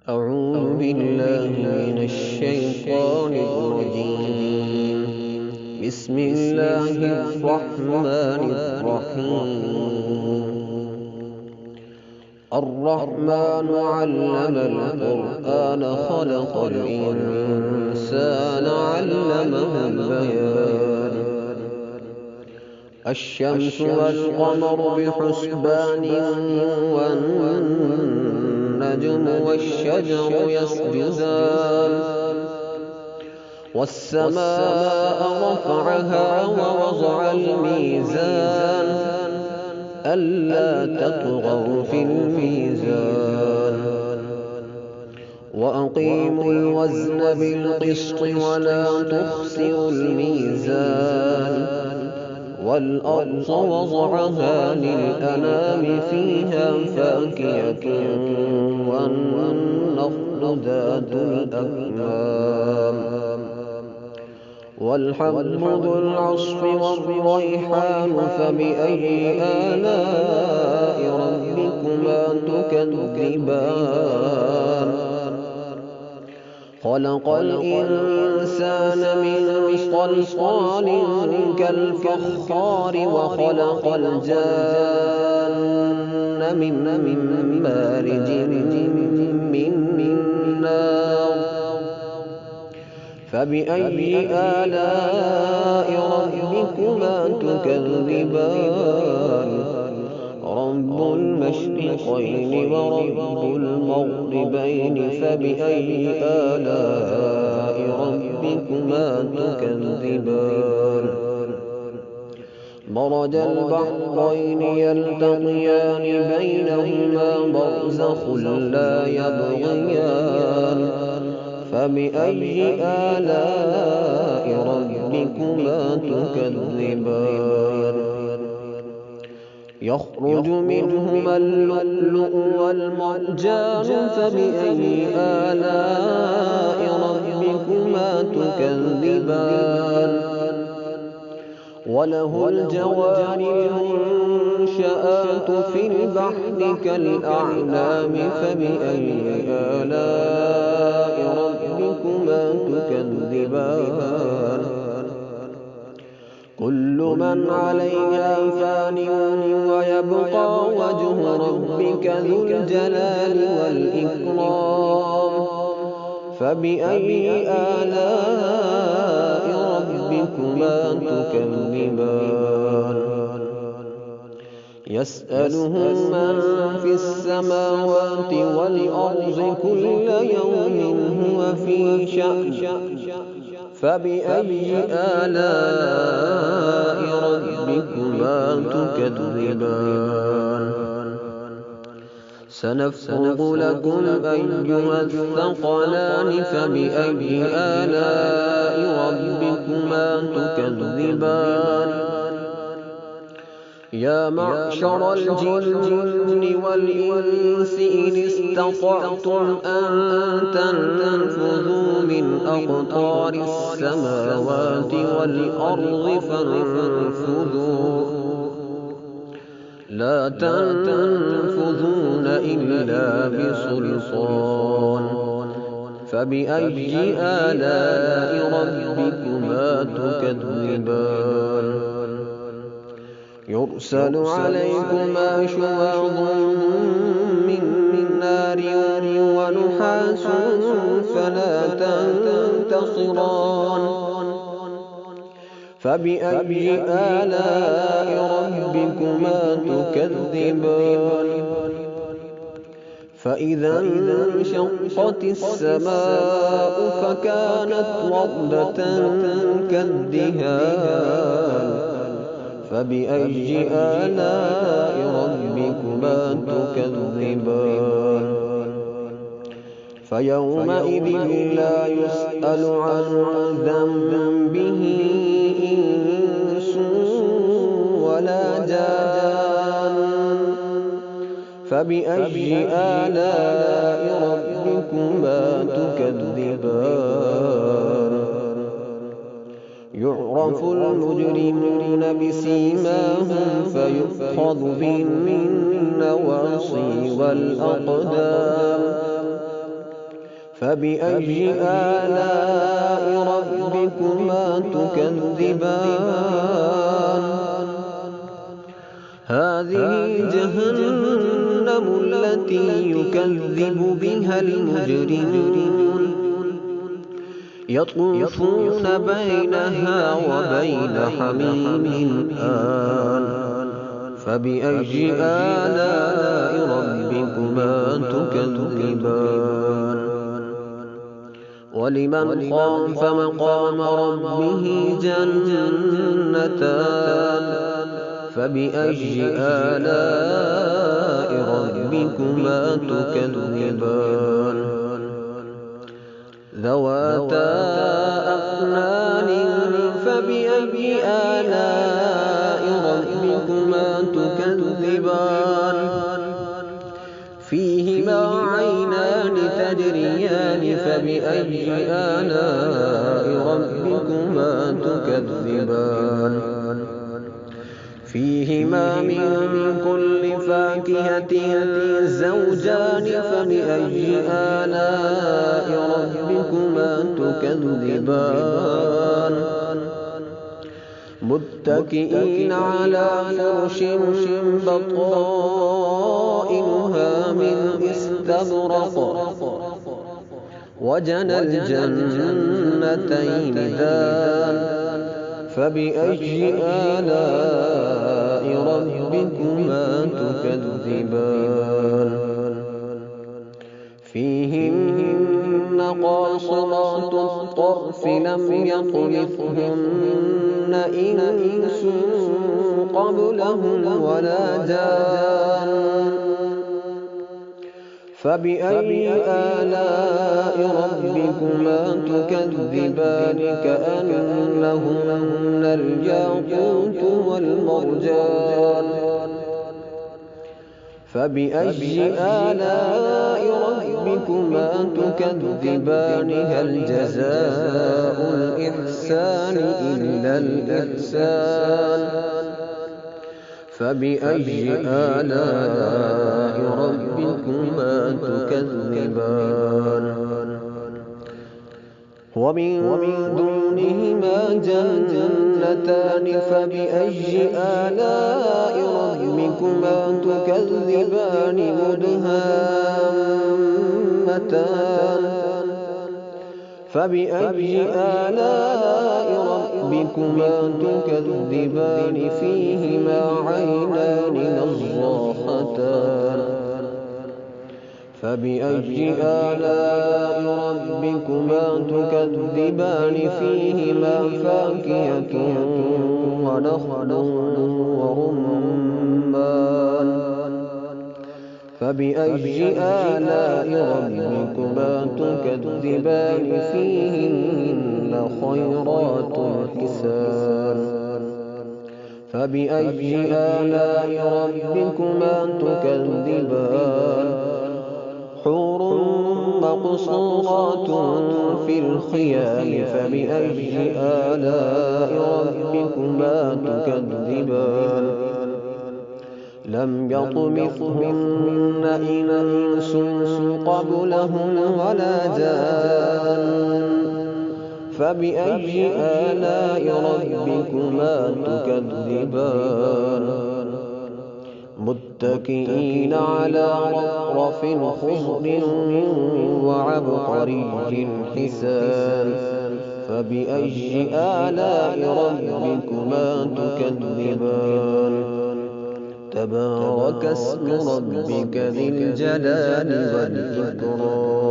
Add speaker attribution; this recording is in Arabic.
Speaker 1: أعوذ بالله من الشيطان الرجيم. بسم الله الرحمن الرحيم. الرحمن علم القرآن خلق الإنسان علمه البيان. الشمس والقمر بحسبان والنجم والشجر يسجدان. والسماء رفعها ووضع الميزان ألا تطغوا في الميزان. وأقيموا الوزن بالقسط ولا تخسروا الميزان. والأرض وضعها للأنام فيها فاكهة والنخل ذات الأكمام والحب ذو العصف والريحان. فبأي آلاء ربكما تكذبان. خلق الإنسان من صلصال كالفخار وخلق الجان من مارج من نار. فبأي آلاء ربكما تكذبان. رب المشرقين ورب المغربين. فبأي آلاء ربكما تكذبان. مرج البحرين يلتقيان بينهما برزخ لا يبغيان. فبأي آلاء ربكما تكذبان. يخرج منهما اللؤلؤ والمرجان. فبأي آلاء ربكما تكذبان. وله الجوار المنشآت في البحر كالأعلام. فبأي آلاء ربكما تكذبان. كل من عليها فان ويبقى وجه ربك ذو الجلال والإكرام. فبأي آلاء ربكما تكذبان. يسأله من في السماوات والأرض كل يوم هو في شأن. فبأي آلاء ربكما تكذبان. سنفرغ لكم أيها الثقلان. فبأي آلاء ربكما تكذبان. يا معشر الجن والإنس إن استطعتم أن تنفذوا من أقطار السماوات والأرض فانفذوا. لا تنفذون إلا بسلطان. فبأي آلاء ربكما تكذبان. يرسل عليكما شواظ من نار ونحاس فلا تنتصران. فبأي آلاء ربكما تكذبان. فإذا انشقت السماء فكانت وردة كالدهان. فبأي آلاء ربكما تكذبان. فيومئذ لا يسأل عن ذنبه إنس ولا جان. فبأي آلاء ربكما تكذبان. يعرف المجرمون بسيماهم فيؤخذ بالنواصي والأقدام فبأي آلاء ربكما تكذبان هذه جهنم التي يكذب بها المجرمون يطوفون بينها وبين حميم آن فبأي آلاء ربكما تكذبان ولمن خاف مقام ربه جنتان فبأي آلاء ربكما تكذبان ذواتا أفنان فبأي آلاء ربكما تكذبان فيهما عينان تجريان فبأي آلاء ربكما تكذبان فيهما من كل فاكهة زوجان فبأي آلاء ربكما تكذبان متكئين على فرش بطائنها من استبرق وجنى الجنتين دان فبأي آلاء ربكما تكذبان فيهن قاصرات الطرف لم يطمثهن إنس قبلهم ولا جان فبأي آلاء ربكما تكذبان كأنهن الياقوت والمرجان فبأي آلاء ربكما تكذبان هل جزاء الإحسان إلا الإحسان فبأي آلاء ربكما تكذبان ومن دونهما جنتان فبأي آلاء ربكما تكذبان مدهامتان فبأي آلاء ربكما تكذبان فيهما عينان نضاختان فبأي آلاء ربكما تكذبان فيهما فاكهة ونخل ورمان فبأي آلاء ربكما تكذبان فيهن خيرات حسان فبأي آلاء ربكما تكذبان حور مقصورات في الخيام فبأي آلاء ربكما تكذبان لم يطمثهن إنس قبلهم ولا جان فبأي آلاء ربكما تكذبان متكئين على رفرف خضر وعبقري حسان فبأي آلاء ربكما تكذبان تبارك اسم ربك ذي الجلال والإكرام